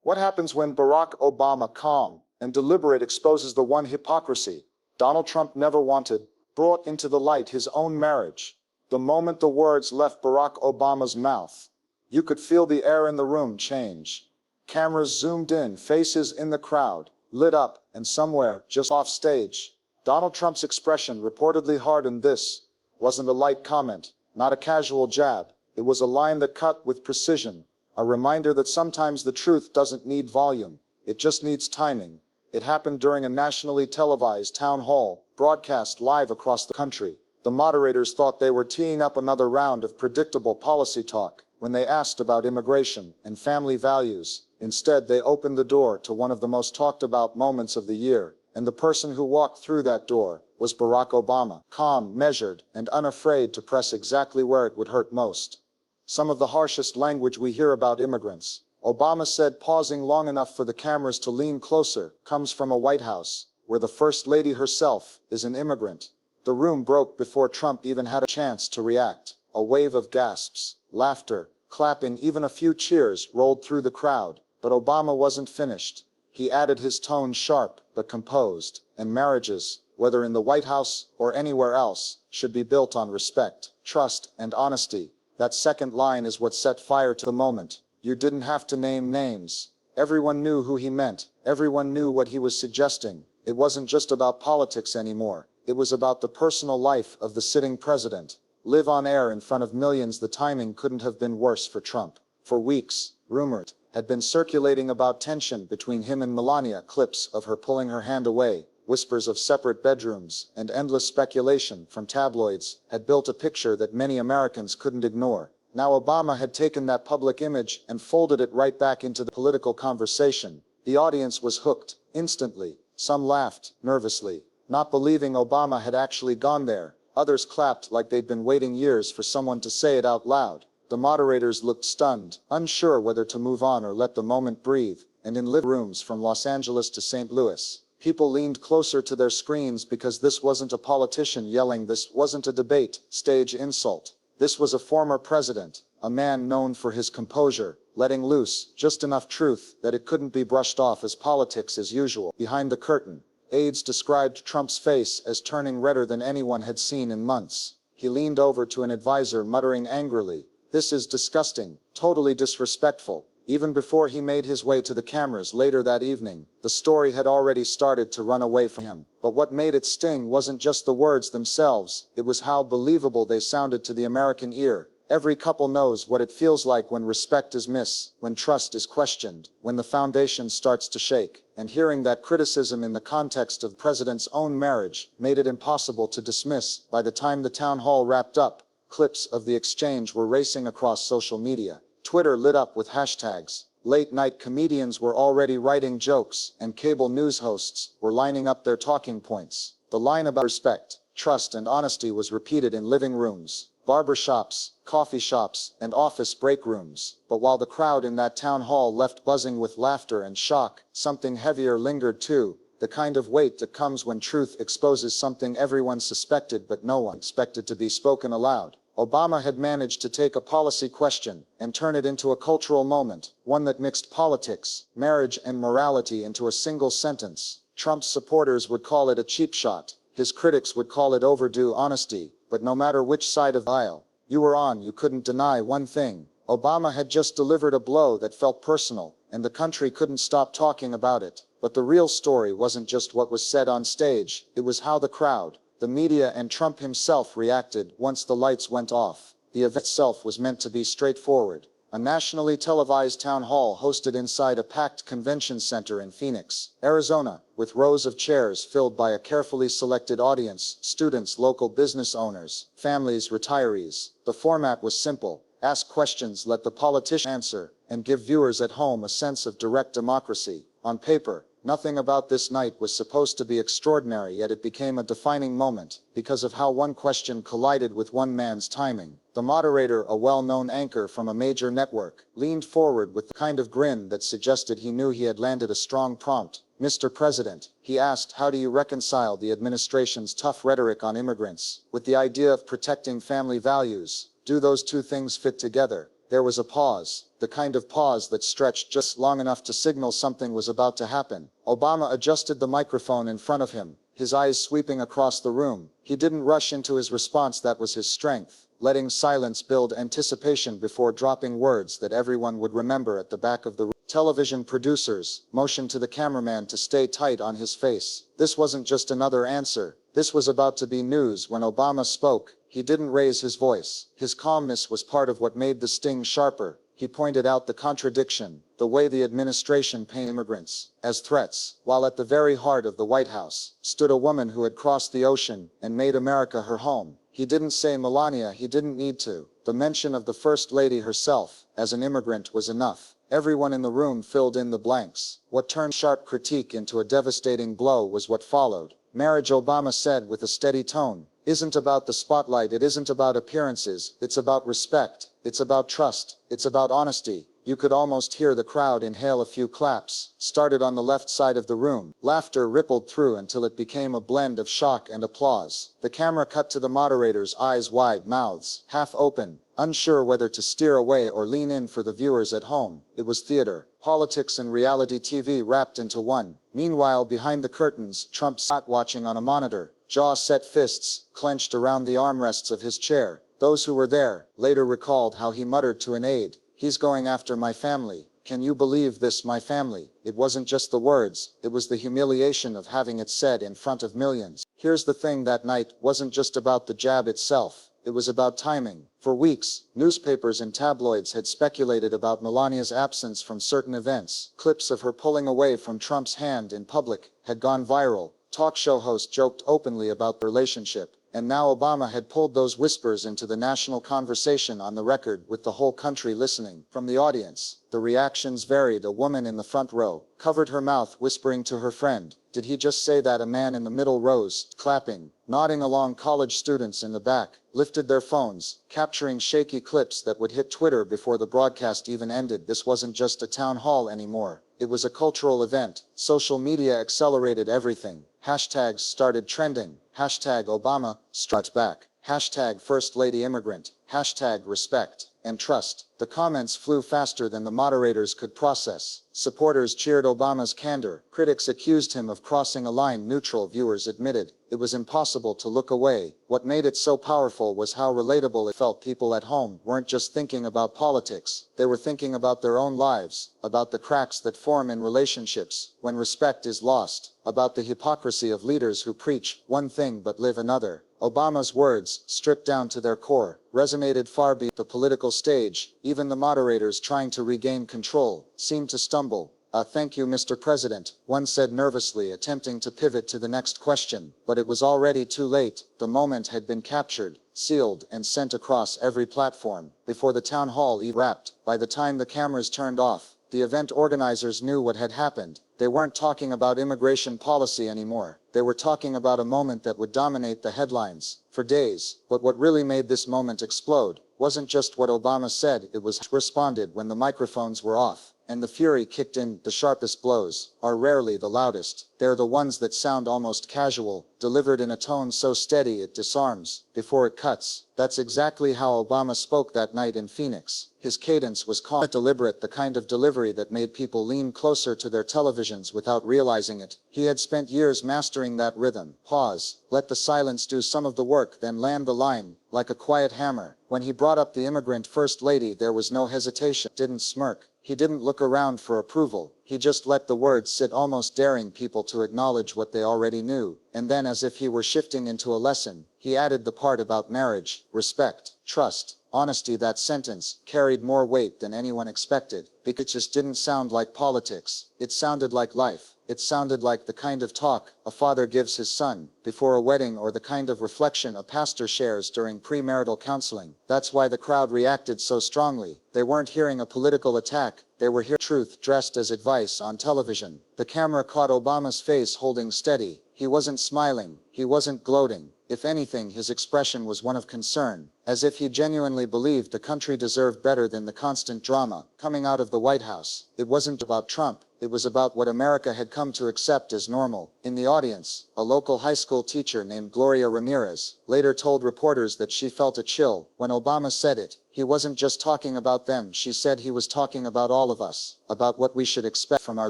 What happens when Barack Obama, calm and deliberate, exposes the one hypocrisy Donald Trump never wanted, brought into the light his own marriage? The moment the words left Barack Obama's mouth, you could feel the air in the room change. Cameras zoomed in, faces in the crowd lit up, and somewhere, just off stage, Donald Trump's expression reportedly hardened. This wasn't a light comment, not a casual jab. It was a line that cut with precision, a reminder that sometimes the truth doesn't need volume, it just needs timing. It happened during a nationally televised town hall, broadcast live across the country. The moderators thought they were teeing up another round of predictable policy talk when they asked about immigration and family values. Instead, they opened the door to one of the most talked about moments of the year, and the person who walked through that door was Barack Obama, calm, measured, and unafraid to press exactly where it would hurt most. Some of the harshest language we hear about immigrants, Obama said, pausing long enough for the cameras to lean closer, comes from a White House where the First Lady herself is an immigrant. The room broke before Trump even had a chance to react. A wave of gasps, laughter, clapping, even a few cheers rolled through the crowd. But Obama wasn't finished. He added, his tone sharp but composed, and marriages, whether in the White House or anywhere else, should be built on respect, trust, and honesty. That second line is what set fire to the moment. You didn't have to name names. Everyone knew who he meant. Everyone knew what he was suggesting. It wasn't just about politics anymore. It was about the personal life of the sitting president. Live on air in front of millions. The timing couldn't have been worse for Trump. For weeks, rumors had been circulating about tension between him and Melania, clips of her pulling her hand away, whispers of separate bedrooms, and endless speculation from tabloids had built a picture that many Americans couldn't ignore. Now Obama had taken that public image and folded it right back into the political conversation. The audience was hooked, instantly. Some laughed, nervously, not believing Obama had actually gone there. Others clapped like they'd been waiting years for someone to say it out loud. The moderators looked stunned, unsure whether to move on or let the moment breathe, and in living rooms from Los Angeles to St. Louis, people leaned closer to their screens because this wasn't a politician yelling, this wasn't a debate, stage insult. This was a former president, a man known for his composure, letting loose just enough truth that it couldn't be brushed off as politics as usual. Behind the curtain, aides described Trump's face as turning redder than anyone had seen in months. He leaned over to an advisor, muttering angrily, "This is disgusting, totally disrespectful." Even before he made his way to the cameras later that evening, the story had already started to run away from him. But what made it sting wasn't just the words themselves, it was how believable they sounded to the American ear. Every couple knows what it feels like when respect is missed, when trust is questioned, when the foundation starts to shake. And hearing that criticism in the context of the president's own marriage made it impossible to dismiss. By the time the town hall wrapped up, clips of the exchange were racing across social media. Twitter lit up with hashtags. Late-night comedians were already writing jokes, and cable news hosts were lining up their talking points. The line about respect, trust, and honesty was repeated in living rooms, barbershops, coffee shops, and office break rooms. But while the crowd in that town hall left buzzing with laughter and shock, something heavier lingered too. The kind of weight that comes when truth exposes something everyone suspected but no one expected to be spoken aloud. Obama had managed to take a policy question and turn it into a cultural moment, one that mixed politics, marriage, and morality into a single sentence. Trump's supporters would call it a cheap shot. His critics would call it overdue honesty. But no matter which side of the aisle you were on, you couldn't deny one thing. Obama had just delivered a blow that felt personal, and the country couldn't stop talking about it. But the real story wasn't just what was said on stage, it was how the crowd, the media, and Trump himself reacted once the lights went off. The event itself was meant to be straightforward. A nationally televised town hall hosted inside a packed convention center in Phoenix, Arizona, with rows of chairs filled by a carefully selected audience: students, local business owners, families, retirees. The format was simple: ask questions, let the politician answer, and give viewers at home a sense of direct democracy. On paper, nothing about this night was supposed to be extraordinary, yet it became a defining moment because of how one question collided with one man's timing. The moderator, a well-known anchor from a major network, leaned forward with the kind of grin that suggested he knew he had landed a strong prompt. "Mr. President," he asked, "how do you reconcile the administration's tough rhetoric on immigrants with the idea of protecting family values? Do those two things fit together?" There was a pause. the kind of pause that stretched just long enough to signal something was about to happen. Obama adjusted the microphone in front of him, his eyes sweeping across the room. He didn't rush into his response. That was his strength, letting silence build anticipation before dropping words that everyone would remember at the back of the room. Television producers motioned to the cameraman to stay tight on his face. This wasn't just another answer. This was about to be news. When Obama spoke, he didn't raise his voice. His calmness was part of what made the sting sharper. He pointed out the contradiction, the way the administration painted immigrants as threats, while at the very heart of the White House stood a woman who had crossed the ocean and made America her home. He didn't say Melania. He didn't need to. The mention of the First Lady herself as an immigrant was enough. Everyone in the room filled in the blanks. What turned sharp critique into a devastating blow was what followed. Marriage, Obama said with a steady tone, isn't about the spotlight. It isn't about appearances. It's about respect. It's about trust. It's about honesty. You could almost hear the crowd inhale. A few claps started on the left side of the room. Laughter rippled through until it became a blend of shock and applause. The camera cut to the moderators, eyes wide, mouths half open, unsure whether to steer away or lean in. For the viewers at home, it was theater, politics and reality TV wrapped into one. Meanwhile, behind the curtains, Trump sat watching on a monitor, jaw set, fists clenched around the armrests of his chair. Those who were there later recalled how he muttered to an aide, "He's going after my family. Can you believe this, my family?" It wasn't just the words, it was the humiliation of having it said in front of millions. Here's the thing, that night wasn't just about the jab itself. It was about timing. For weeks, newspapers and tabloids had speculated about Melania's absence from certain events. Clips of her pulling away from Trump's hand in public had gone viral. Talk show hosts joked openly about the relationship. And now Obama had pulled those whispers into the national conversation on the record, with the whole country listening. From the audience, the reactions varied. A woman in the front row covered her mouth, whispering to her friend, "Did he just say that?" A man in the middle rose, clapping, nodding along. College students in the back lifted their phones, capturing shaky clips that would hit Twitter before the broadcast even ended. This wasn't just a town hall anymore. It was a cultural event. Social media accelerated everything. Hashtags started trending. Hashtag Obama struts back. Hashtag First Lady immigrant. Hashtag respect and trust. The comments flew faster than the moderators could process. Supporters cheered Obama's candor. Critics accused him of crossing a line. Neutral viewers admitted it was impossible to look away. What made it so powerful was how relatable it felt. People at home weren't just thinking about politics. They were thinking about their own lives, about the cracks that form in relationships when respect is lost, about the hypocrisy of leaders who preach one thing but live another. Obama's words, stripped down to their core, resonated far beyond the political stage. Even the moderators, trying to regain control, seemed to stumble. "Thank you, Mr. President," one said nervously, attempting to pivot to the next question. But it was already too late. The moment had been captured, sealed, and sent across every platform before the town hall wrapped. By the time the cameras turned off, the event organizers knew what had happened. They weren't talking about immigration policy anymore. They were talking about a moment that would dominate the headlines for days. But what really made this moment explode wasn't just what Obama said, it was responded when the microphones were off and the fury kicked in. The sharpest blows are rarely the loudest. They're the ones that sound almost casual, delivered in a tone so steady it disarms before it cuts. That's exactly how Obama spoke that night in Phoenix. His cadence was calm, deliberate, the kind of delivery that made people lean closer to their televisions without realizing it. He had spent years mastering that rhythm. Pause, let the silence do some of the work, then land the line like a quiet hammer. When he brought up the immigrant first lady, there was no hesitation. Didn't smirk. He didn't look around for approval. He just let the words sit, almost daring people to acknowledge what they already knew. And then, as if he were shifting into a lesson, he added the part about marriage, respect, trust, honesty. That sentence carried more weight than anyone expected, because it just didn't sound like politics. It sounded like life. It sounded like the kind of talk a father gives his son before a wedding, or the kind of reflection a pastor shares during premarital counseling. That's why the crowd reacted so strongly. They weren't hearing a political attack. They were hearing truth dressed as advice on television. The camera caught Obama's face, holding steady. He wasn't smiling. He wasn't gloating. If anything, his expression was one of concern, as if he genuinely believed the country deserved better than the constant drama coming out of the White House. It wasn't about Trump. It was about what America had come to accept as normal. In the audience, a local high school teacher named Gloria Ramirez later told reporters that she felt a chill when Obama said it. He wasn't just talking about them, she said he was talking about all of us, about what we should expect from our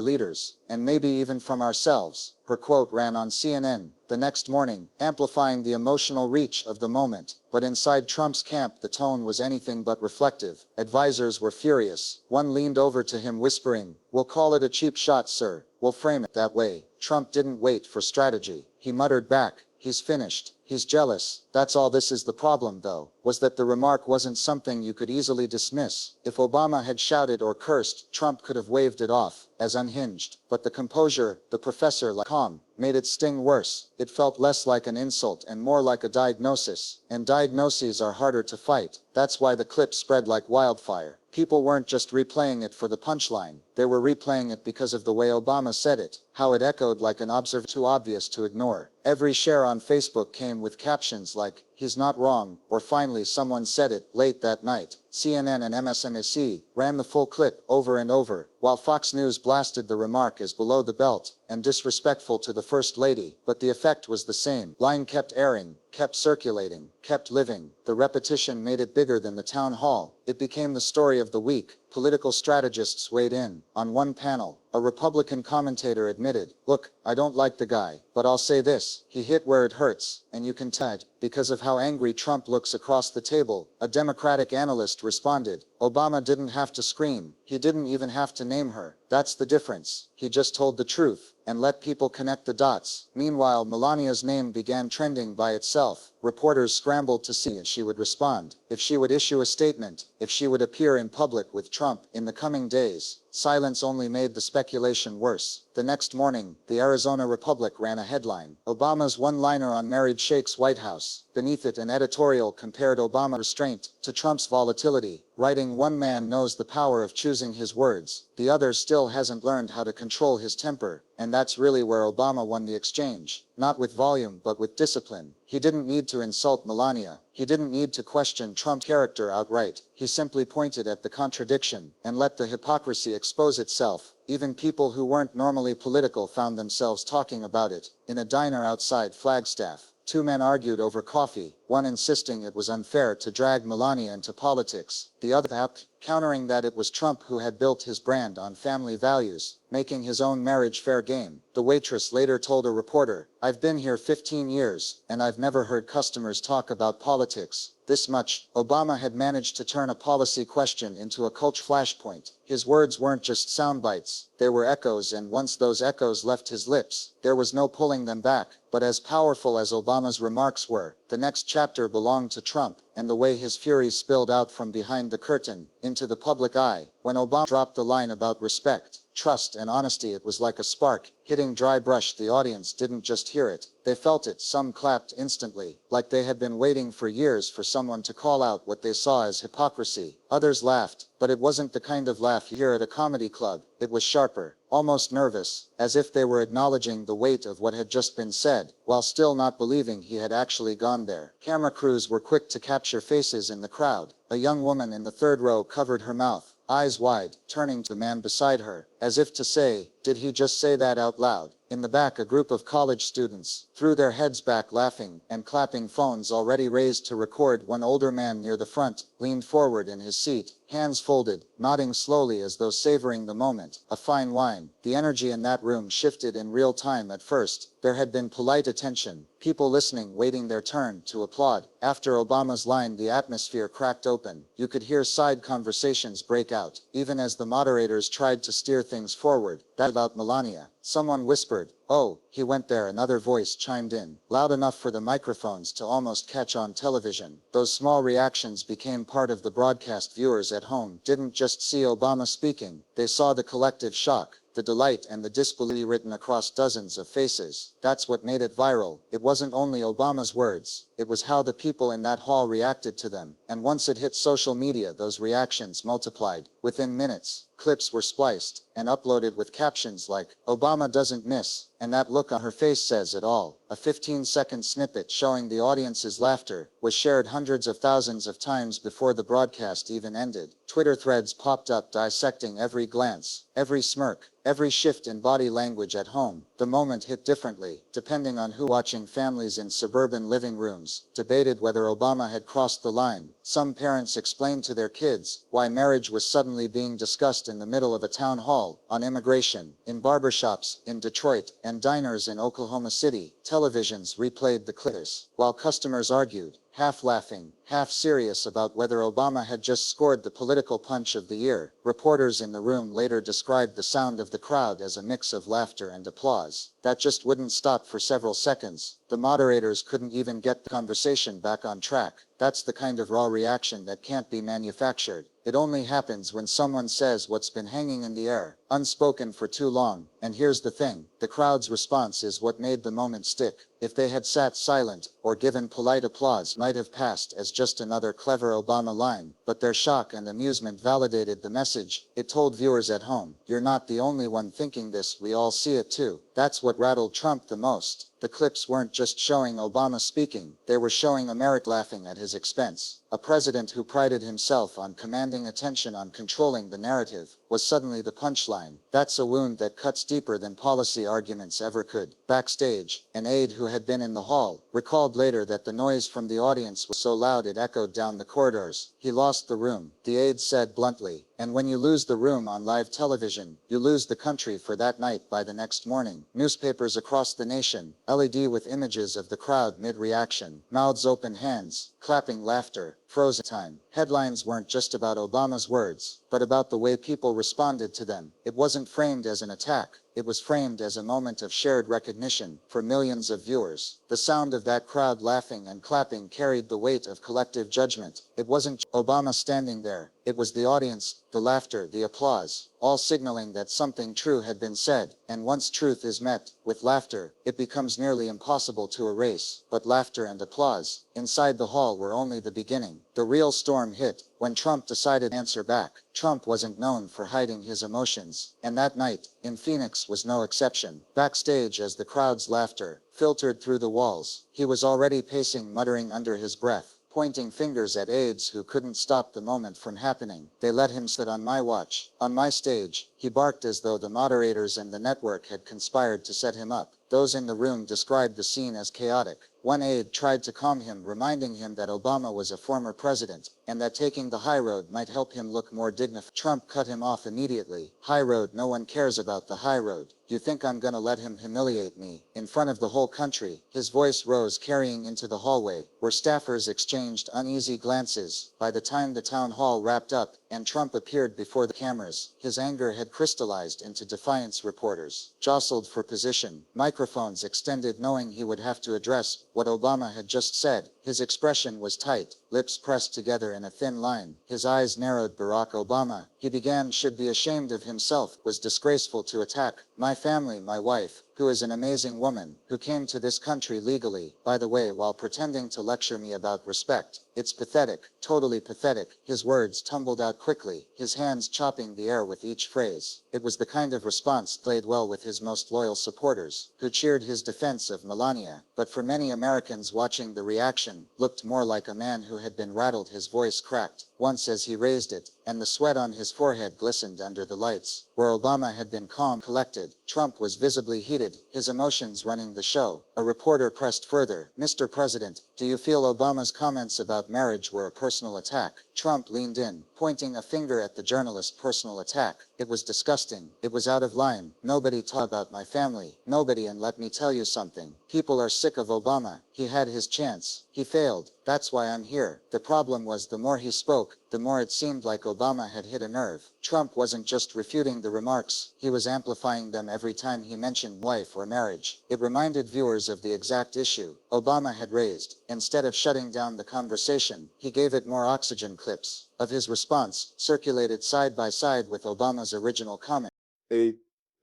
leaders, and maybe even from ourselves. Her quote ran on CNN the next morning, amplifying the emotional reach of the moment. But inside Trump's camp, the tone was anything but reflective. Advisors were furious. One leaned over to him whispering, "We'll call it a cheap shot, sir. We'll frame it that way." Trump didn't wait for strategy. He muttered back, "He's finished. He's jealous." That's all. This is the problem, though, was that the remark wasn't something you could easily dismiss. If Obama had shouted or cursed, Trump could have waved it off as unhinged. But the composure, the professor-like calm, made it sting worse. It felt less like an insult and more like a diagnosis. And diagnoses are harder to fight. That's why the clip spread like wildfire. People weren't just replaying it for the punchline. They were replaying it because of the way Obama said it, how it echoed like an observation too obvious to ignore. Every share on Facebook came with captions like, "He's not wrong," or "Finally someone said it." Late that night, CNN and MSNBC ran the full clip over and over, while Fox News blasted the remark as below the belt and disrespectful to the First Lady. But the effect was the same. Line kept airing, kept circulating, kept living. The repetition made it bigger than the town hall. It became the story of the week. Political strategists weighed in. On one panel, a Republican commentator admitted, "Look, I don't like the guy, but I'll say this, he hit where it hurts, and you can tell it, because of how angry Trump looks across the table." A Democratic analyst responded, "Obama didn't have to scream. He didn't even have to name her. That's the difference. He just told the truth and let people connect the dots." Meanwhile, Melania's name began trending by itself. Reporters scrambled to see if she would respond, if she would issue a statement, if she would appear in public with Trump in the coming days. Silence only made the speculation worse. The next morning, the Arizona Republic ran a headline, "Obama's one-liner on married Sheikh's White House." Beneath it, an editorial compared Obama's restraint to Trump's volatility, writing, "One man knows the power of choosing his words. The other still hasn't learned how to control his temper." And that's really where Obama won the exchange. Not with volume, but with discipline. He didn't need to insult Melania. He didn't need to question Trump's character outright. He simply pointed at the contradiction and let the hypocrisy expose itself. Even people who weren't normally political found themselves talking about it. In a diner outside Flagstaff, two men argued over coffee, one insisting it was unfair to drag Melania into politics, the other countering that it was Trump who had built his brand on family values, making his own marriage fair game. The waitress later told a reporter, "I've been here 15 years, and I've never heard customers talk about politics this much." Obama had managed to turn a policy question into a culture flashpoint. His words weren't just soundbites, they were echoes, and once those echoes left his lips, there was no pulling them back. But as powerful as Obama's remarks were, the next chapter belonged to Trump, and the way his fury spilled out from behind the curtain into the public eye. When Obama dropped the line about respect, trust, and honesty, it was like a spark hitting dry brush. The audience didn't just hear it, they felt it. Some clapped instantly, like they had been waiting for years for someone to call out what they saw as hypocrisy. Others laughed, but it wasn't the kind of laugh you hear at a comedy club. It was sharper, almost nervous, as if they were acknowledging the weight of what had just been said, while still not believing he had actually gone there. Camera crews were quick to capture faces in the crowd. A young woman in the third row covered her mouth, eyes wide, turning to the man beside her, as if to say, "Did he just say that out loud?" In the back, a group of college students threw their heads back, laughing and clapping, phones already raised to record. One older man near the front leaned forward in his seat, hands folded, nodding slowly as though savoring the moment. A fine wine. The energy in that room shifted in real time. At first, there had been polite attention, people listening, waiting their turn to applaud. After Obama's line, the atmosphere cracked open. You could hear side conversations break out, even as the moderators tried to steer things forward. "That about Melania," someone whispered. "Oh, he went there." Another voice chimed in, loud enough for the microphones to almost catch on television. Those small reactions became part of the broadcast. Viewers at home didn't just see Obama speaking, they saw the collective shock, the delight, and the disbelief written across dozens of faces. That's what made it viral. It wasn't only Obama's words, it was how the people in that hall reacted to them. And once it hit social media, those reactions multiplied. Within minutes, clips were spliced and uploaded with captions like, "Obama doesn't miss," and "That look on her face says it all." A 15-second snippet showing the audience's laughter was shared hundreds of thousands of times before the broadcast even ended. Twitter threads popped up dissecting every glance, every smirk, every shift in body language at home. The moment hit differently, depending on who. Watching families in suburban living rooms debated whether Obama had crossed the line. Some parents explained to their kids why marriage was suddenly being discussed in the middle of a town hall on immigration. In barbershops in Detroit and diners in Oklahoma City, televisions replayed the clips, while customers argued, half laughing, half serious, about whether Obama had just scored the political punch of the year. Reporters in the room later described the sound of the crowd as a mix of laughter and applause that just wouldn't stop for several seconds. The moderators couldn't even get the conversation back on track. That's the kind of raw reaction that can't be manufactured. It only happens when someone says what's been hanging in the air, unspoken for too long. And here's the thing, the crowd's response is what made the moment stick. If they had sat silent, or given polite applause, might have passed as just another clever Obama line. But their shock and amusement validated the message. It told viewers at home, you're not the only one thinking this, we all see it too. That's what rattled Trump the most. The clips weren't just showing Obama speaking, they were showing America laughing at his expense. A president who prided himself on commanding attention, on controlling the narrative, was suddenly the punchline. That's a wound that cuts deeper than policy arguments ever could. Backstage, an aide who had been in the hall recalled later that the noise from the audience was so loud it echoed down the corridors. He lost the room, the aide said bluntly. And when you lose the room on live television, you lose the country for that night. By the next morning, newspapers across the nation, LED with images of the crowd mid-reaction, mouths open, hands clapping, laughter, frozen time. Headlines weren't just about Obama's words, but about the way people responded to them. It wasn't framed as an attack. It was framed as a moment of shared recognition for millions of viewers. The sound of that crowd laughing and clapping carried the weight of collective judgment. It wasn't Obama standing there. It was the audience, the laughter, the applause, all signaling that something true had been said. And once truth is met with laughter, it becomes nearly impossible to erase. But laughter and applause inside the hall were only the beginning. The real storm hit when Trump decided to answer back. Trump wasn't known for hiding his emotions, and that night in Phoenix was no exception. Backstage, as the crowd's laughter filtered through the walls, he was already pacing, muttering under his breath, pointing fingers at aides who couldn't stop the moment from happening. They let him sit on my watch, on my stage, he barked, as though the moderators and the network had conspired to set him up. Those in the room described the scene as chaotic. One aide tried to calm him, reminding him that Obama was a former president, and that taking the high road might help him look more dignified. Trump cut him off immediately. High road? No one cares about the high road. You think I'm gonna let him humiliate me in front of the whole country? His voice rose, carrying into the hallway, where staffers exchanged uneasy glances. By the time the town hall wrapped up, and Trump appeared before the cameras, his anger had crystallized into defiance. Reporters jostled for position, microphones extended, knowing he would have to address what Obama had just said. His expression was tight, lips pressed together in a thin line. His eyes narrowed. Barack Obama, he began, should be ashamed of himself. Was disgraceful to attack my family, my wife, who is an amazing woman, who came to this country legally, by the way, while pretending to lecture me about respect. It's pathetic, totally pathetic. His words tumbled out quickly, his hands chopping the air with each phrase. It was the kind of response that played well with his most loyal supporters, who cheered his defense of Melania. But for many Americans watching, the reaction looked more like a man who had been rattled. His voice cracked once as he raised it, and the sweat on his forehead glistened under the lights. Where Obama had been calm, collected, Trump was visibly heated, his emotions running the show. A reporter pressed further. Mr. President, do you feel Obama's comments about marriage were a personal attack? Trump leaned in, pointing a finger at the journalist. Personal attack? It was disgusting. It was out of line. Nobody talked about my family. Nobody. And let me tell you something. People are sick of Obama. He had his chance. He failed. That's why I'm here. The problem was, the more he spoke, the more it seemed like Obama had hit a nerve. Trump wasn't just refuting the remarks, he was amplifying them every time he mentioned wife or marriage. It reminded viewers of the exact issue Obama had raised. Instead of shutting down the conversation, he gave it more oxygen. Clips of his response circulated side by side with Obama's original comment. They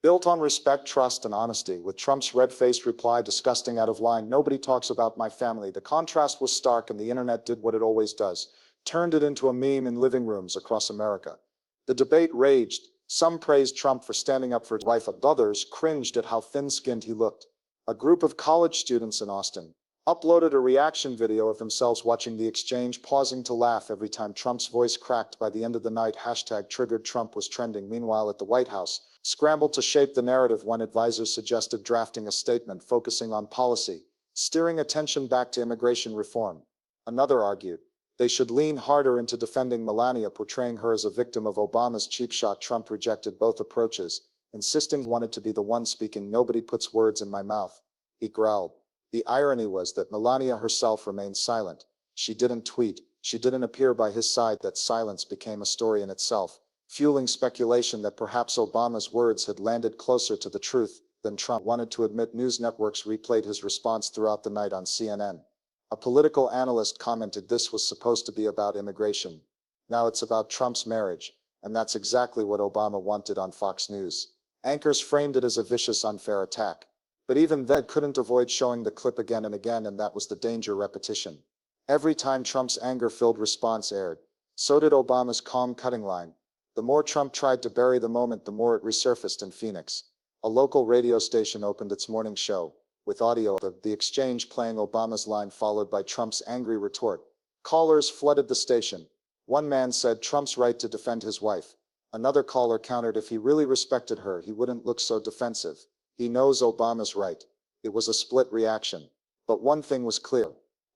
built on respect, trust, and honesty, with Trump's red-faced reply disgusting, out of line. Nobody talks about my family. The contrast was stark, and the internet did what it always does, turned it into a meme in living rooms across America. The debate raged. Some praised Trump for standing up for his wife, others cringed at how thin-skinned he looked. A group of college students in Austin, uploaded a reaction video of themselves watching the exchange, pausing to laugh every time Trump's voice cracked. By the end of the night, hashtag triggered Trump was trending. Meanwhile, at the White House, scrambled to shape the narrative. One advisor suggested drafting a statement focusing on policy, steering attention back to immigration reform. Another argued they should lean harder into defending Melania, portraying her as a victim of Obama's cheap shot. Trump rejected both approaches, insisting he wanted to be the one speaking. "Nobody puts words in my mouth," he growled. The irony was that Melania herself remained silent. She didn't tweet, she didn't appear by his side. That silence became a story in itself, fueling speculation that perhaps Obama's words had landed closer to the truth than Trump wanted to admit. News networks replayed his response throughout the night on CNN. A political analyst commented this was supposed to be about immigration. Now it's about Trump's marriage, and that's exactly what Obama wanted. On Fox News, anchors framed it as a vicious, unfair attack. But even then couldn't avoid showing the clip again and again, and that was the danger: repetition. Every time Trump's anger-filled response aired, so did Obama's calm, cutting line. The more Trump tried to bury the moment, the more it resurfaced. In Phoenix, a local radio station opened its morning show with audio of the exchange playing Obama's line followed by Trump's angry retort. Callers flooded the station. One man said Trump's right to defend his wife. Another caller countered if he really respected her, he wouldn't look so defensive. He knows Obama's right. It was a split reaction. But one thing was clear.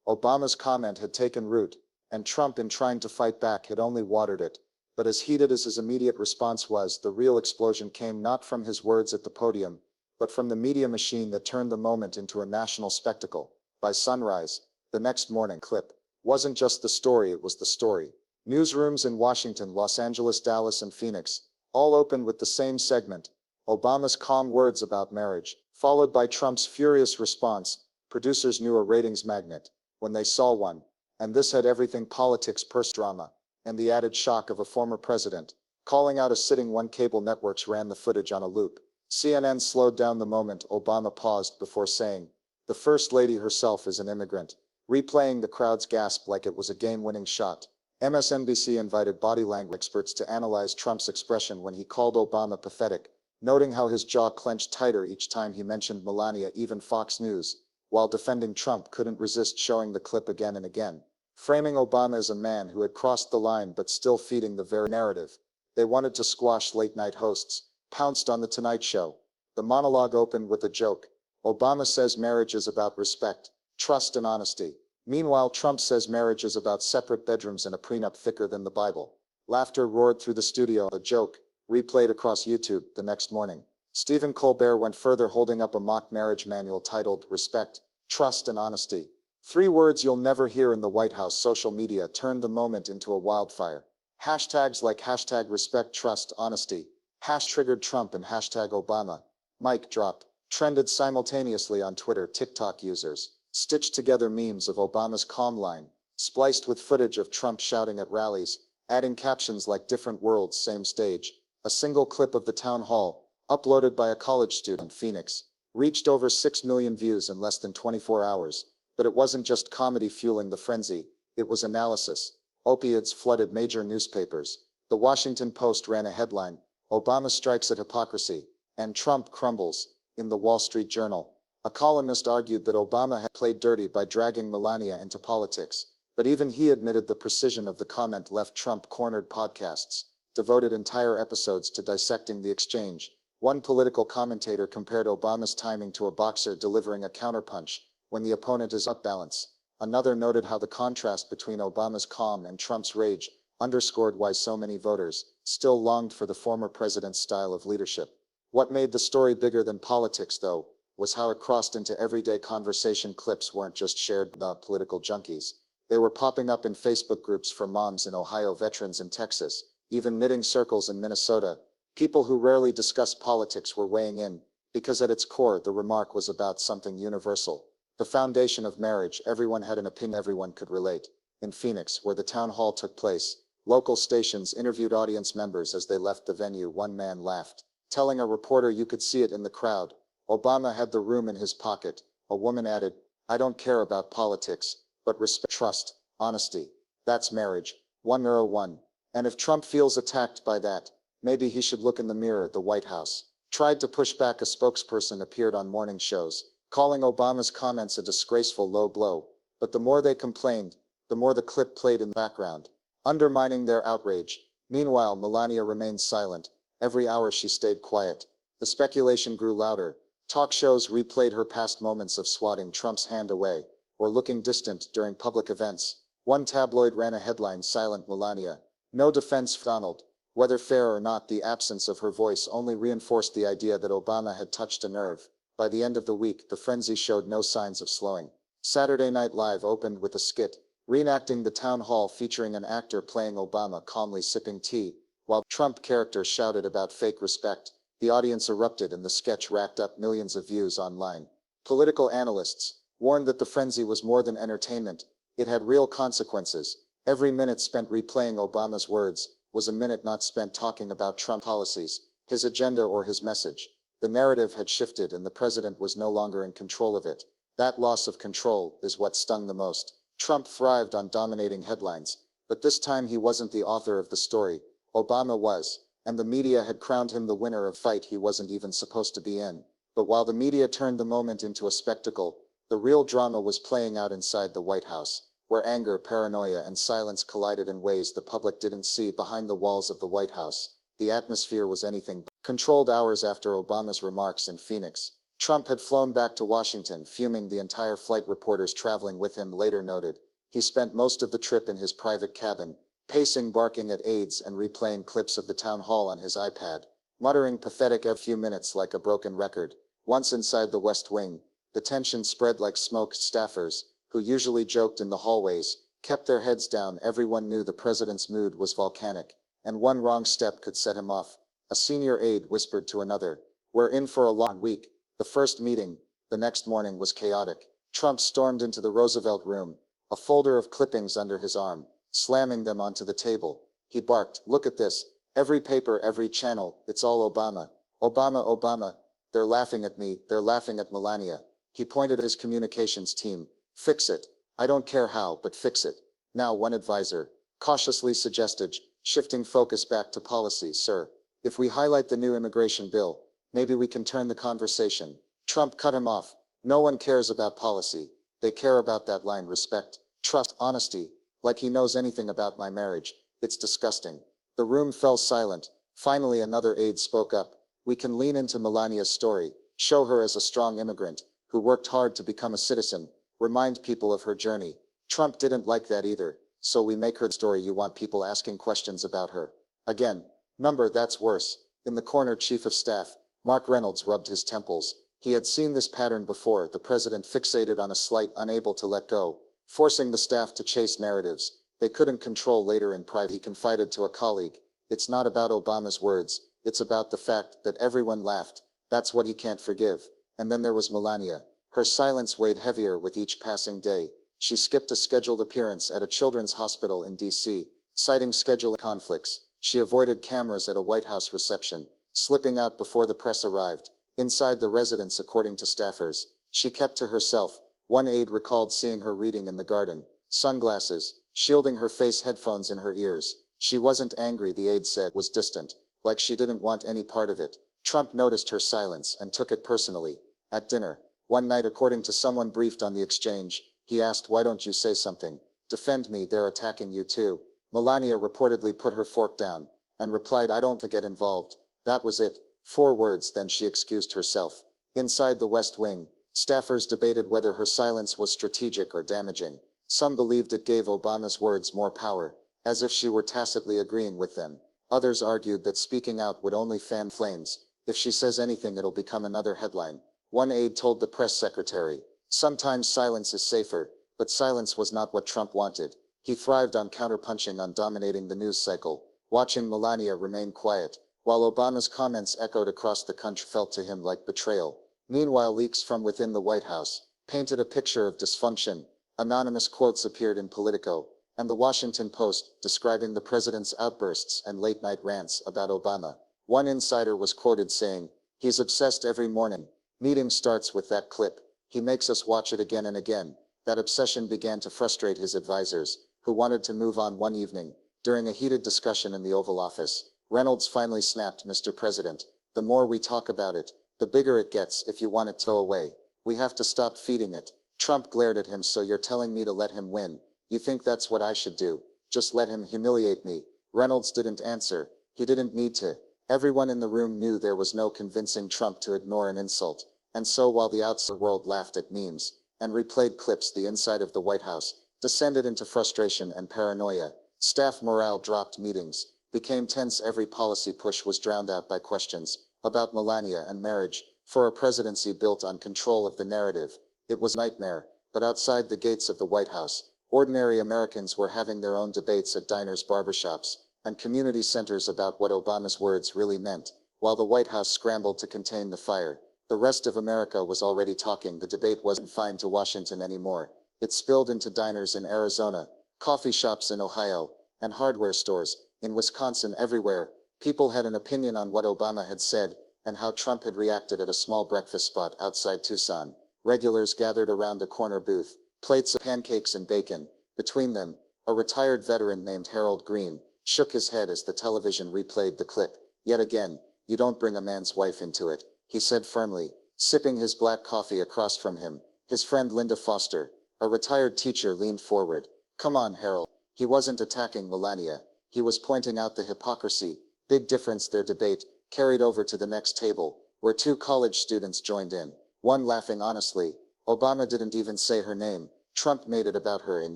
Obama's comment had taken root, and Trump, in trying to fight back, had only watered it. But as heated as his immediate response was, the real explosion came not from his words at the podium, but from the media machine that turned the moment into a national spectacle. By sunrise, the next morning, clip wasn't just the story, it was the story. Newsrooms in Washington, Los Angeles, Dallas, and Phoenix all opened with the same segment: Obama's calm words about marriage, followed by Trump's furious response. Producers knew a ratings magnet when they saw one, and this had everything: politics, purse drama, and the added shock of a former president calling out a sitting one. Cable networks ran the footage on a loop. CNN slowed down the moment Obama paused before saying, "The First Lady herself is an immigrant," replaying the crowd's gasp like it was a game-winning shot. MSNBC invited body language experts to analyze Trump's expression when he called Obama pathetic, noting how his jaw clenched tighter each time he mentioned Melania. Even Fox News, while defending Trump, couldn't resist showing the clip again and again, framing Obama as a man who had crossed the line but still feeding the very narrative. They wanted to squash late-night hosts, pounced on The Tonight Show. The monologue opened with a joke. Obama says marriage is about respect, trust, and honesty. Meanwhile, Trump says marriage is about separate bedrooms and a prenup thicker than the Bible. Laughter roared through the studio. A joke replayed across YouTube. The next morning, Stephen Colbert went further, holding up a mock marriage manual titled Respect, Trust, and Honesty. 3 words you'll never hear in the White House. Social media turned the moment into a wildfire. Hashtags like hashtag respect, trust, honesty, #triggered Trump, and hashtag Obama mic drop trended simultaneously on Twitter. TikTok users stitched together memes of Obama's calm line, spliced with footage of Trump shouting at rallies, adding captions like "different worlds, same stage." A single clip of the town hall, uploaded by a college student in Phoenix, reached over 6 million views in less than 24 hours. But it wasn't just comedy fueling the frenzy, it was analysis. Opiates flooded major newspapers. The Washington Post ran a headline, "Obama strikes at hypocrisy, and Trump crumbles," in the Wall Street Journal. A columnist argued that Obama had played dirty by dragging Melania into politics, but even he admitted the precision of the comment left Trump cornered. Podcasts devoted entire episodes to dissecting the exchange. One political commentator compared Obama's timing to a boxer delivering a counterpunch when the opponent is off balance. Another noted how the contrast between Obama's calm and Trump's rage underscored why so many voters still longed for the former president's style of leadership. What made the story bigger than politics, though, was how it crossed into everyday conversation. Clips weren't just shared by political junkies. They were popping up in Facebook groups for moms in Ohio, veterans in Texas, even knitting circles in Minnesota. People who rarely discuss politics were weighing in, because at its core, the remark was about something universal. The foundation of marriage. Everyone had an opinion, everyone could relate. In Phoenix, where the town hall took place, local stations interviewed audience members as they left the venue. One man laughed, telling a reporter, "You could see it in the crowd. Obama had the room in his pocket." A woman added, "I don't care about politics, but respect, trust, honesty. That's marriage." 101. And if Trump feels attacked by that, maybe he should look in the mirror. The White House tried to push back. A spokesperson appeared on morning shows, calling Obama's comments a disgraceful low blow. But the more they complained, the more the clip played in the background, undermining their outrage. Meanwhile, Melania remained silent. Every hour she stayed quiet. The speculation grew louder. Talk shows replayed her past moments of swatting Trump's hand away, or looking distant during public events. One tabloid ran a headline, "Silent Melania. No defense for Donald." Whether fair or not, the absence of her voice only reinforced the idea that Obama had touched a nerve. By the end of the week, the frenzy showed no signs of slowing. Saturday Night Live opened with a skit, reenacting the town hall featuring an actor playing Obama calmly sipping tea, while Trump characters shouted about fake respect. The audience erupted and the sketch racked up millions of views online. Political analysts warned that the frenzy was more than entertainment. It had real consequences. Every minute spent replaying Obama's words was a minute not spent talking about Trump policies, his agenda, or his message. The narrative had shifted and the president was no longer in control of it. That loss of control is what stung the most. Trump thrived on dominating headlines, but this time he wasn't the author of the story. Obama was, and the media had crowned him the winner of a fight he wasn't even supposed to be in. But while the media turned the moment into a spectacle, the real drama was playing out inside the White House, where anger, paranoia, and silence collided in ways the public didn't see behind the walls of the White House. The atmosphere was anything but controlled. Hours after Obama's remarks in Phoenix, Trump had flown back to Washington, fuming. The entire flight, reporters traveling with him later noted. He spent most of the trip in his private cabin, pacing, barking at aides, and replaying clips of the town hall on his iPad, muttering pathetic every few minutes like a broken record. Once inside the West Wing, the tension spread like smoke. Staffers, who usually joked in the hallways, kept their heads down. Everyone knew the president's mood was volcanic, and one wrong step could set him off. A senior aide whispered to another, "We're in for a long week." The first meeting, the next morning, was chaotic. Trump stormed into the Roosevelt room, a folder of clippings under his arm, slamming them onto the table. He barked, "Look at this. Every paper, every channel, it's all Obama. Obama, Obama. They're laughing at me, they're laughing at Melania." He pointed at his communications team. "Fix it. I don't care how, but fix it." Now, one advisor cautiously suggested, shifting focus back to policy. "Sir, if we highlight the new immigration bill, maybe we can turn the conversation." Trump cut him off. "No one cares about policy. They care about that line: respect, trust, honesty. Like he knows anything about my marriage. It's disgusting." The room fell silent. Finally, another aide spoke up. "We can lean into Melania's story, show her as a strong immigrant who worked hard to become a citizen, remind people of her journey." Trump didn't like that either. "So we make her the story you want, people asking questions about her. Again. That's worse." In the corner, Chief of Staff Mark Reynolds rubbed his temples. He had seen this pattern before, the president fixated on a slight, unable to let go, forcing the staff to chase narratives they couldn't control. Later, in private, he confided to a colleague, "It's not about Obama's words, it's about the fact that everyone laughed. That's what he can't forgive." And then there was Melania. Her silence weighed heavier with each passing day. She skipped a scheduled appearance at a children's hospital in D.C., citing schedule conflicts. She avoided cameras at a White House reception, slipping out before the press arrived. Inside the residence, according to staffers, she kept to herself. One aide recalled seeing her reading in the garden, sunglasses, shielding her face, headphones in her ears. She wasn't angry, the aide said, was distant, like she didn't want any part of it. Trump noticed her silence and took it personally. At dinner, one night, according to someone briefed on the exchange, he asked, "Why don't you say something? Defend me, they're attacking you too." Melania reportedly put her fork down and replied, "I don't get involved." That was it. 4 words, then she excused herself. Inside the West Wing, staffers debated whether her silence was strategic or damaging. Some believed it gave Obama's words more power, as if she were tacitly agreeing with them. Others argued that speaking out would only fan flames. If she says anything, it'll become another headline. One aide told the press secretary, "Sometimes silence is safer," but silence was not what Trump wanted. He thrived on counterpunching, on dominating the news cycle. Watching Melania remain quiet, while Obama's comments echoed across the country, felt to him like betrayal. Meanwhile, leaks from within the White House painted a picture of dysfunction. Anonymous quotes appeared in Politico and the Washington Post, describing the president's outbursts and late-night rants about Obama. One insider was quoted saying, "He's obsessed every morning. Meeting starts with that clip. He makes us watch it again and again." That obsession began to frustrate his advisors, who wanted to move on. One evening, during a heated discussion in the Oval Office, Reynolds finally snapped, "Mr. President, the more we talk about it, the bigger it gets. If you want it to go away, We have to stop feeding it. Trump glared at him. So you're telling me to let him win? You think that's what I should do? Just let him humiliate me? Reynolds didn't answer. He didn't need to. Everyone in the room knew there was no convincing Trump to ignore an insult. And so while the outside world laughed at memes and replayed clips, the inside of the White House descended into frustration and paranoia. Staff morale dropped, meetings became tense, every policy push was drowned out by questions about Melania and marriage. For a presidency built on control of the narrative, it was a nightmare. But outside the gates of the White House, ordinary Americans were having their own debates at diners, barbershops, and community centers about what Obama's words really meant. While the White House scrambled to contain the fire, the rest of America was already talking. The debate wasn't confined to Washington anymore. It spilled into diners in Arizona, coffee shops in Ohio, and hardware stores in Wisconsin. Everywhere, people had an opinion on what Obama had said and how Trump had reacted. At a small breakfast spot outside Tucson, regulars gathered around a corner booth, plates of pancakes and bacon. Between them, a retired veteran named Harold Green shook his head as the television replayed the clip. Yet again, you don't bring a man's wife into it, he said firmly, sipping his black coffee across from him. His friend Linda Foster, a retired teacher, leaned forward. Come on, Harold. He wasn't attacking Melania. He was pointing out the hypocrisy. Big difference. Their debate carried over to the next table, where two college students joined in, one laughing honestly. Obama didn't even say her name. Trump made it about her. In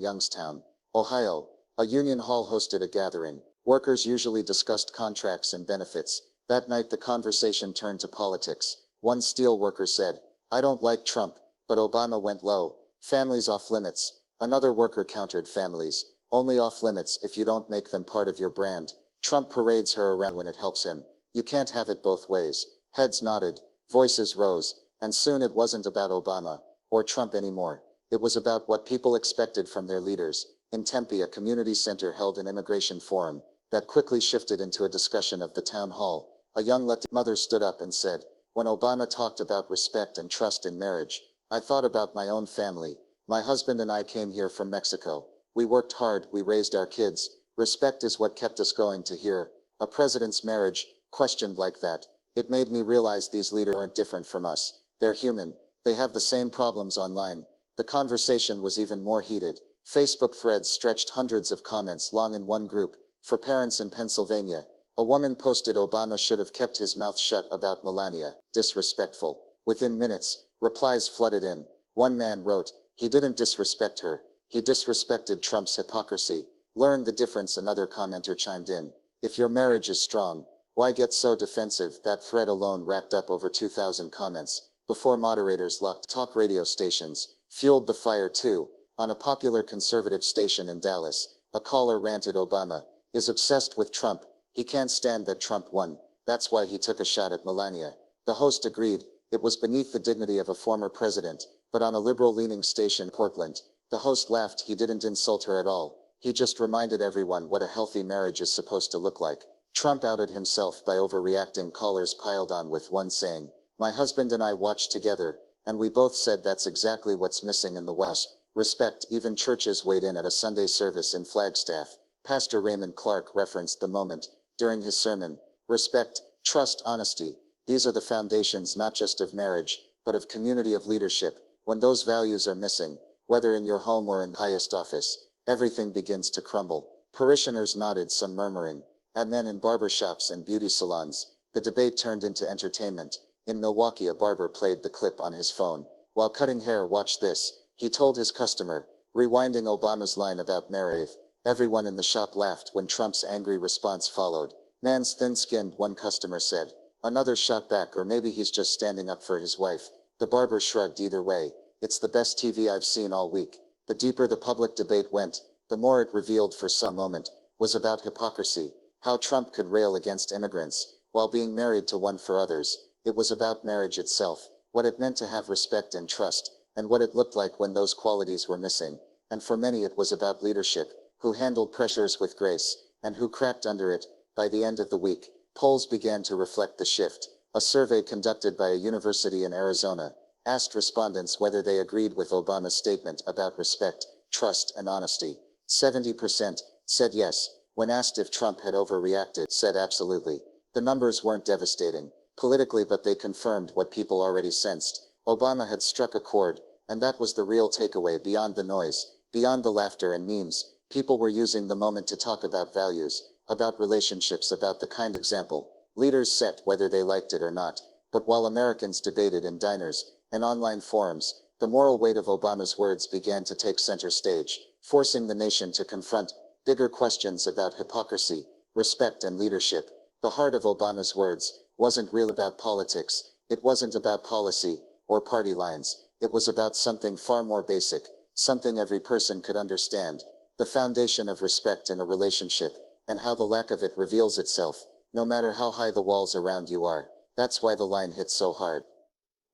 Youngstown, Ohio, a union hall hosted a gathering. Workers usually discussed contracts and benefits. That night the conversation turned to politics. One steel worker said, I don't like Trump, but Obama went low. Families off limits. Another worker countered, families only off limits if you don't make them part of your brand. Trump parades her around when it helps him. You can't have it both ways. Heads nodded, voices rose, and soon it wasn't about Obama or Trump anymore. It was about what people expected from their leaders. In Tempe, a community center held an immigration forum that quickly shifted into a discussion of the town hall. A young Latina mother stood up and said, when Obama talked about respect and trust in marriage, I thought about my own family. My husband and I came here from Mexico. We worked hard, we raised our kids. Respect is what kept us going. To hear a president's marriage questioned like that, it made me realize these leaders aren't different from us. They're human. They have the same problems online. The conversation was even more heated. Facebook threads stretched hundreds of comments long. In one group, for parents in Pennsylvania, a woman posted, Obama should have kept his mouth shut about Melania. Disrespectful. Within minutes, replies flooded in. One man wrote, he didn't disrespect her. He disrespected Trump's hypocrisy. Learn the difference. Another commenter chimed in. If your marriage is strong, why get so defensive? That thread alone racked up over 2,000 comments. Before moderators locked, talk radio stations fueled the fire too. On a popular conservative station in Dallas, a caller ranted, Obama is obsessed with Trump. He can't stand that Trump won. That's why he took a shot at Melania. The host agreed. It was beneath the dignity of a former president. But on a liberal-leaning station, Portland, the host laughed. He didn't insult her at all. He just reminded everyone what a healthy marriage is supposed to look like. Trump outed himself by overreacting. Callers piled on, with one saying, my husband and I watched together, and we both said that's exactly what's missing in the West. Respect. Even churches weighed in. At a Sunday service in Flagstaff, Pastor Raymond Clark referenced the moment during his sermon. Respect, trust, honesty. These are the foundations not just of marriage, but of community, of leadership. When those values are missing, whether in your home or in the highest office, everything begins to crumble. Parishioners nodded, some murmuring. And then in barbershops and beauty salons, the debate turned into entertainment. In Milwaukee, a barber played the clip on his phone while cutting hair. Watch this, he told his customer, rewinding Obama's line about marriage. Everyone in the shop laughed when Trump's angry response followed. Man's thin-skinned, one customer said. Another shot back, or maybe he's just standing up for his wife. The barber shrugged. Either way, it's the best TV I've seen all week. The deeper the public debate went, the more it revealed, for some moment, was about hypocrisy. How Trump could rail against immigrants while being married to one. For others, it was about marriage itself, what it meant to have respect and trust, and what it looked like when those qualities were missing. And for many it was about leadership, who handled pressures with grace, and who cracked under it. By the end of the week, polls began to reflect the shift. A survey conducted by a university in Arizona asked respondents whether they agreed with Obama's statement about respect, trust, and honesty. 70% said yes. When asked if Trump had overreacted, said absolutely. The numbers weren't devastating politically, but they confirmed what people already sensed. Obama had struck a chord, and that was the real takeaway. Beyond the noise, beyond the laughter and memes, people were using the moment to talk about values, about relationships, about the kind example leaders set, whether they liked it or not. But while Americans debated in diners and online forums, the moral weight of Obama's words began to take center stage, forcing the nation to confront bigger questions about hypocrisy, respect, and leadership. The heart of Obama's words wasn't really about politics, it wasn't about policy or party lines, it was about something far more basic, something every person could understand: the foundation of respect in a relationship, and how the lack of it reveals itself, no matter how high the walls around you are. That's why the line hit so hard.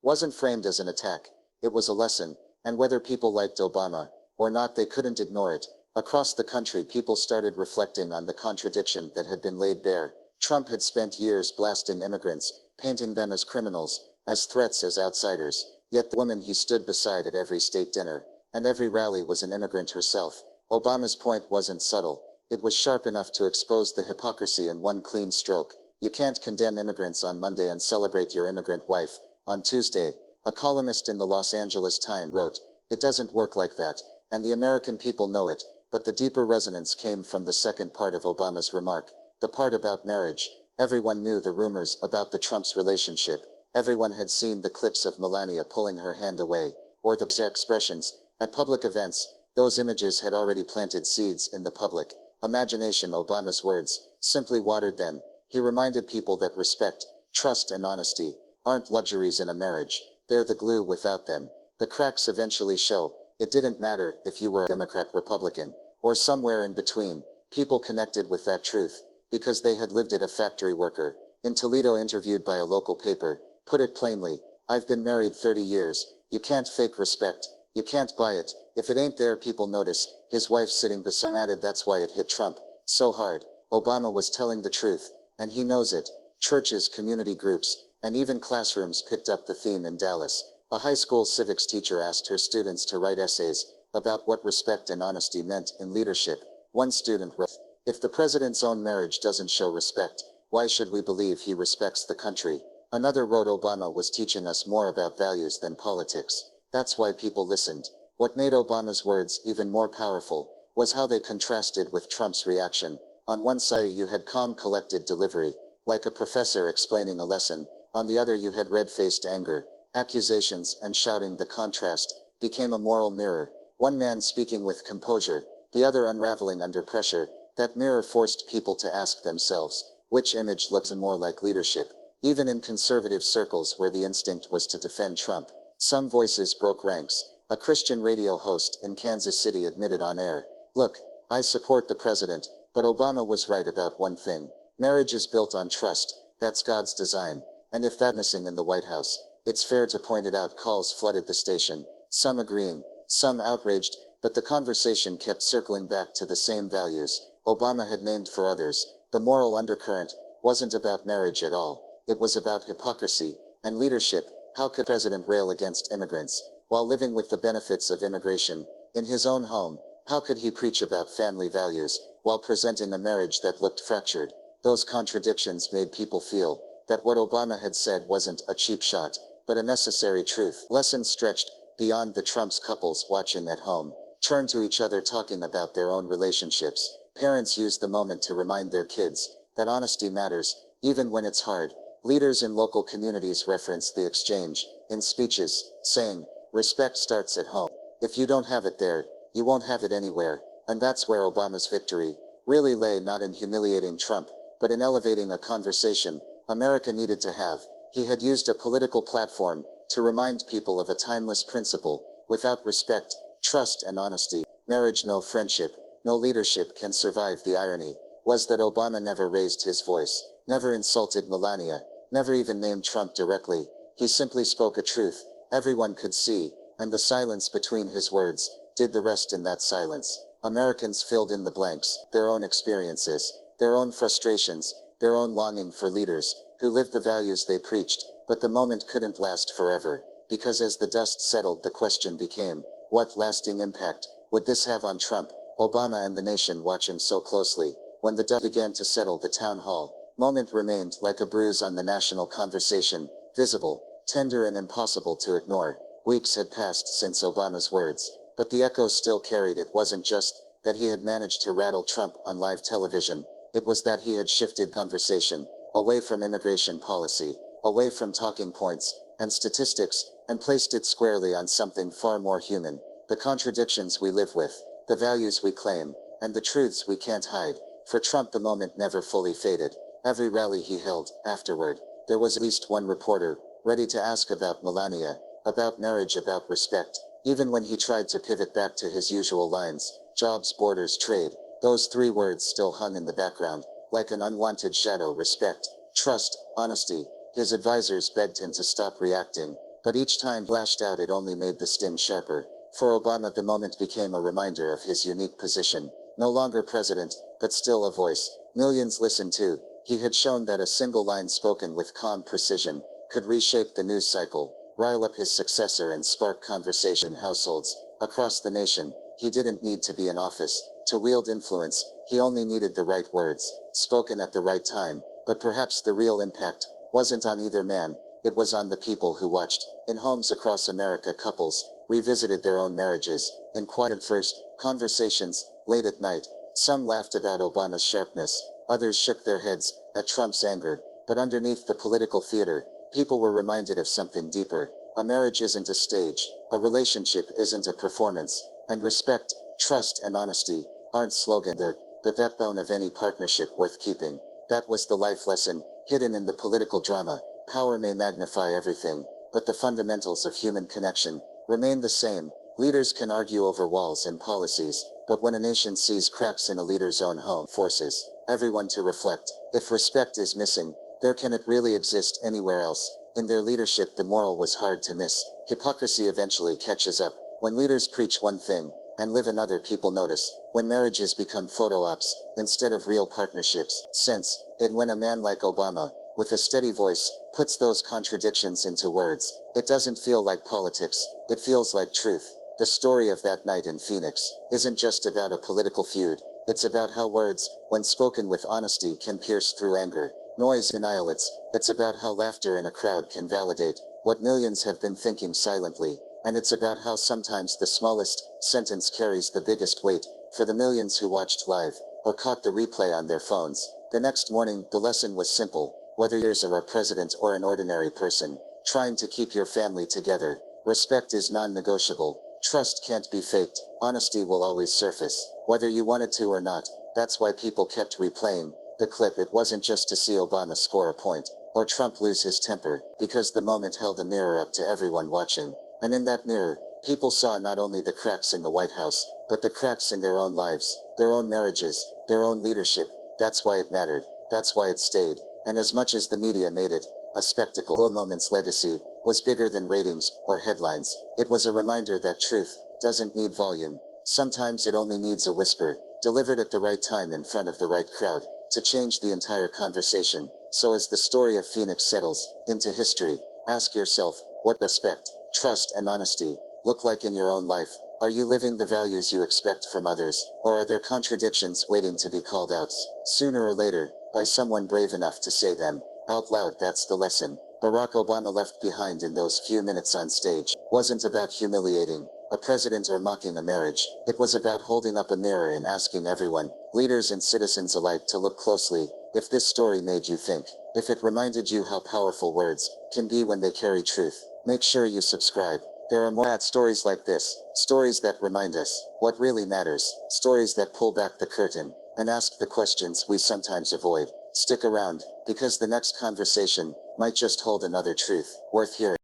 Wasn't framed as an attack, it was a lesson, and whether people liked Obama or not, they couldn't ignore it. Across the country, people started reflecting on the contradiction that had been laid bare. Trump had spent years blasting immigrants, painting them as criminals, as threats, as outsiders. Yet the woman he stood beside at every state dinner and every rally was an immigrant herself. Obama's point wasn't subtle. It was sharp enough to expose the hypocrisy in one clean stroke. You can't condemn immigrants on Monday and celebrate your immigrant wife on Tuesday. A columnist in the Los Angeles Times wrote, "It doesn't work like that, and the American people know it." But the deeper resonance came from the second part of Obama's remark, the part about marriage. Everyone knew the rumors about the Trump's relationship. Everyone had seen the clips of Melania pulling her hand away, or the expressions at public events. Those images had already planted seeds in the public imagination. Obama's words simply watered them. He reminded people that respect, trust, and honesty aren't luxuries in a marriage. They're the glue. Without them, the cracks eventually show. It didn't matter if you were a Democrat, Republican, or somewhere in between. People connected with that truth because they had lived it. A factory worker in Toledo, interviewed by a local paper, put it plainly: "I've been married 30 years. You can't fake respect. You can't buy it. If it ain't there, people notice." His wife, sitting beside him, added, "That's why it hit Trump so hard." Obama was telling the truth, and he knows it. Churches, community groups, and even classrooms picked up the theme. In Dallas, a high school civics teacher asked her students to write essays about what respect and honesty meant in leadership. One student wrote, "If the president's own marriage doesn't show respect, why should we believe he respects the country?" Another wrote, "Obama was teaching us more about values than politics. That's why people listened." What made Obama's words even more powerful was how they contrasted with Trump's reaction. On one side, you had calm, collected delivery, like a professor explaining a lesson. On the other, you had red-faced anger, accusations, and shouting. The contrast became a moral mirror. One man speaking with composure, the other unraveling under pressure. That mirror forced people to ask themselves, which image looks more like leadership? Even in conservative circles, where the instinct was to defend Trump, some voices broke ranks. A Christian radio host in Kansas City admitted on air, "Look, I support the president, but Obama was right about one thing. Marriage is built on trust. That's God's design. And if that's missing in the White House, it's fair to point it out." Calls flooded the station, some agreeing, some outraged, but the conversation kept circling back to the same values Obama had named for others. The moral undercurrent wasn't about marriage at all. It was about hypocrisy and leadership. How could the president rail against immigrants while living with the benefits of immigration in his own home? How could he preach about family values while presenting a marriage that looked fractured? Those contradictions made people feel that what Obama had said wasn't a cheap shot, but a necessary truth. Lessons stretched beyond the Trump's. Couples watching at home turned to each other, talking about their own relationships. Parents used the moment to remind their kids that honesty matters, even when it's hard. Leaders in local communities referenced the exchange in speeches, saying, "Respect starts at home. If you don't have it there, you won't have it anywhere." And that's where Obama's victory really lay, not in humiliating Trump, but in elevating a conversation America needed to have. He had used a political platform to remind people of a timeless principle: without respect, trust, and honesty, marriage, no friendship, no leadership can survive. The irony was that Obama never raised his voice, never insulted Melania, never even named Trump directly. He simply spoke a truth everyone could see, and the silence between his words did the rest. In that silence, Americans filled in the blanks: their own experiences, their own frustrations, their own longing for leaders who lived the values they preached. But the moment couldn't last forever, because as the dust settled, the question became, what lasting impact would this have on Trump, Obama, and the nation watching so closely? When the dust began to settle, the town hall moment remained like a bruise on the national conversation, visible, tender and impossible to ignore. Weeks had passed since Obama's words, but the echo still carried. It wasn't just that he had managed to rattle Trump on live television. It was that he had shifted conversation away from immigration policy, away from talking points and statistics, and placed it squarely on something far more human: the contradictions we live with, the values we claim, and the truths we can't hide. For Trump, the moment never fully faded. Every rally he held, afterward, there was at least one reporter ready to ask about Melania, about marriage, about respect. Even when he tried to pivot back to his usual lines, jobs, borders, trade, those three words still hung in the background, like an unwanted shadow: respect, trust, honesty. His advisors begged him to stop reacting, but each time lashed out, it only made the sting sharper. For Obama, the moment became a reminder of his unique position. No longer president, but still a voice millions listened to. He had shown that a single line spoken with calm precision could reshape the news cycle, rile up his successor, and spark conversation in households across the nation. He didn't need to be in office to wield influence. He only needed the right words, spoken at the right time. But perhaps the real impact wasn't on either man, it was on the people who watched. In homes across America, couples revisited their own marriages in quiet first conversations, late at night. Some laughed about Obama's sharpness, others shook their heads at Trump's anger. But underneath the political theater, people were reminded of something deeper. A marriage isn't a stage, a relationship isn't a performance, and respect, trust, and honesty aren't slogans. They're the backbone of any partnership worth keeping. That was the life lesson, hidden in the political drama. Power may magnify everything, but the fundamentals of human connection remain the same. Leaders can argue over walls and policies, but when a nation sees cracks in a leader's own home, forces everyone to reflect. If respect is missing, there can it really exist anywhere else? In their leadership, the moral was hard to miss. Hypocrisy eventually catches up. When leaders preach one thing and live another, people notice. When marriages become photo ops instead of real partnerships, sense it when a man like Obama, with a steady voice, puts those contradictions into words. It doesn't feel like politics, it feels like truth. The story of that night in Phoenix isn't just about a political feud. It's about how words, when spoken with honesty, can pierce through anger, noise, and annihilates. It's about how laughter in a crowd can validate what millions have been thinking silently. And it's about how sometimes the smallest sentence carries the biggest weight. For the millions who watched live or caught the replay on their phones, the next morning, the lesson was simple. Whether you're a president or an ordinary person trying to keep your family together, respect is non-negotiable. Trust can't be faked. Honesty will always surface, whether you want it to or not. That's why people kept replaying the clip. It wasn't just to see Obama score a point or Trump lose his temper, because the moment held a mirror up to everyone watching. And in that mirror, people saw not only the cracks in the White House, but the cracks in their own lives, their own marriages, their own leadership. That's why it mattered. That's why it stayed. And as much as the media made it a spectacle, the moment's legacy was bigger than ratings or headlines. It was a reminder that truth doesn't need volume. Sometimes it only needs a whisper, delivered at the right time in front of the right crowd, to change the entire conversation. So as the story of Phoenix settles into history, ask yourself, what respect, trust, and honesty look like in your own life? Are you living the values you expect from others, or are there contradictions waiting to be called out sooner or later by someone brave enough to say them out loud? That's the lesson Barack Obama left behind in those few minutes on stage. Wasn't about humiliating a president or mocking a marriage. It was about holding up a mirror and asking everyone, leaders and citizens alike, to look closely. If this story made you think, if it reminded you how powerful words can be when they carry truth, make sure you subscribe. There are more stories like this, stories that remind us what really matters, stories that pull back the curtain and ask the questions we sometimes avoid. Stick around, because the next conversation might just hold another truth worth hearing.